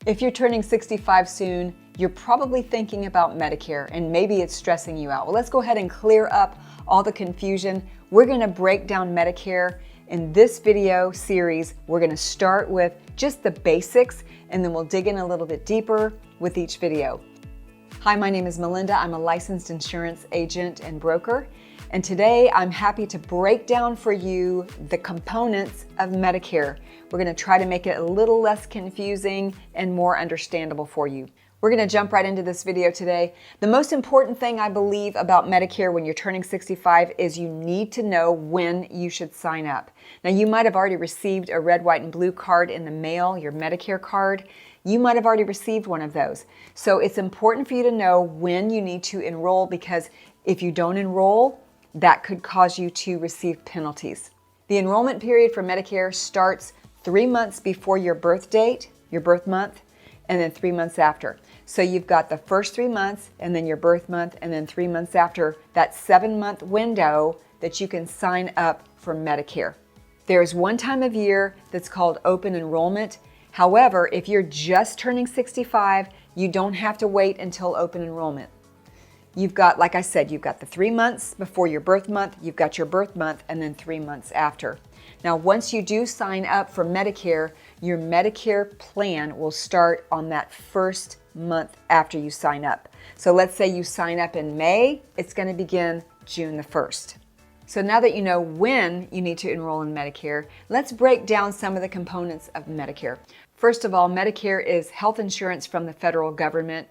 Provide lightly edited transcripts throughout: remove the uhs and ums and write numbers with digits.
If you're turning 65 soon, you're probably thinking about Medicare and maybe it's stressing you out. Well, let's go ahead and clear up all the confusion. We're going to break down Medicare. In this video series, we're going to start with just the basics and then we'll dig in a little bit deeper with each video. Hi, my name is Melinda. I'm a licensed insurance agent and broker. And today I'm happy to break down for you the components of Medicare. We're going to try to make it a little less confusing and more understandable for you. We're going to jump right into this video today. The most important thing I believe about Medicare when you're turning 65 is you need to know when you should sign up. Now, you might have already received a red, white, and blue card in the mail, your Medicare card. You might have already received one of those. So it's important for you to know when you need to enroll, because if you don't enroll, that could cause you to receive penalties. The enrollment period for Medicare starts 3 months before your birth date, your birth month, and then 3 months after. So you've got the first 3 months and then your birth month and then 3 months after, that 7-month window that you can sign up for Medicare. There's one time of year that's called open enrollment. However, if you're just turning 65, you don't have to wait until open enrollment. You've got, like I said, you've got the 3 months before your birth month, you've got your birth month, and then 3 months after. Now, once you do sign up for Medicare, your Medicare plan will start on that first month after you sign up. So let's say you sign up in May, it's going to begin June the 1st. So now that you know when you need to enroll in Medicare, let's break down some of the components of Medicare. First of all, Medicare is health insurance from the federal government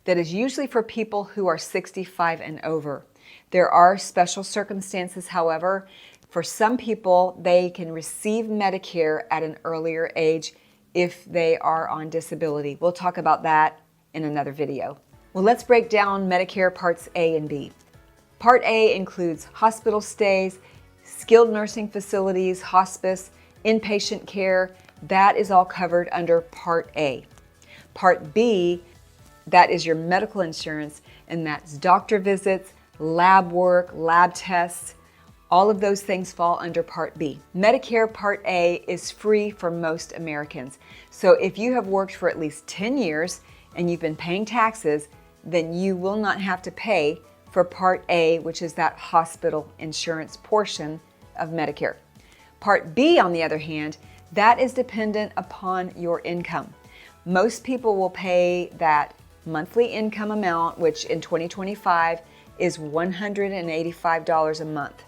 that is usually for people who are 65 and over. There are special circumstances, however. For some people, they can receive Medicare at an earlier age if they are on disability. We'll talk about that in another video. Well, let's break down Medicare Parts A and B. Part A includes hospital stays, skilled nursing facilities, hospice, inpatient care. That is all covered under Part A. Part B, that is your medical insurance, and that's doctor visits, lab work, lab tests. All of those things fall under Part B. Medicare Part A is free for most Americans. So if you have worked for at least 10 years and you've been paying taxes, then you will not have to pay for Part A, which is that hospital insurance portion of Medicare. Part B, on the other hand, that is dependent upon your income. Most people will pay that monthly income amount, which in 2025 is $185 a month.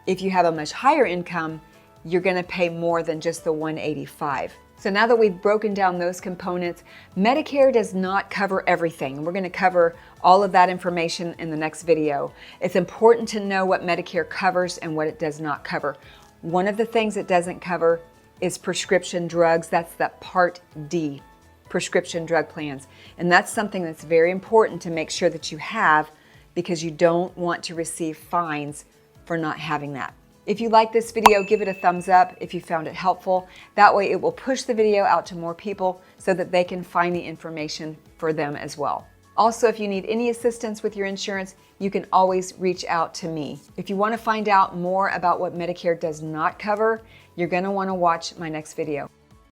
If you have a much higher income, you're going to pay more than just the $185. So now that we've broken down those components, Medicare does not cover everything. We're going to cover all of that information in the next video. It's important to know what Medicare covers and what it does not cover. One of the things it doesn't cover is prescription drugs. That's that Part D, prescription drug plans. And that's something that's very important to make sure that you have, because you don't want to receive fines for not having that. If you like this video, give it a thumbs up if you found it helpful. That way it will push the video out to more people so that they can find the information for them as well. Also, if you need any assistance with your insurance, you can always reach out to me. If you want to find out more about what Medicare does not cover, you're going to want to watch my next video.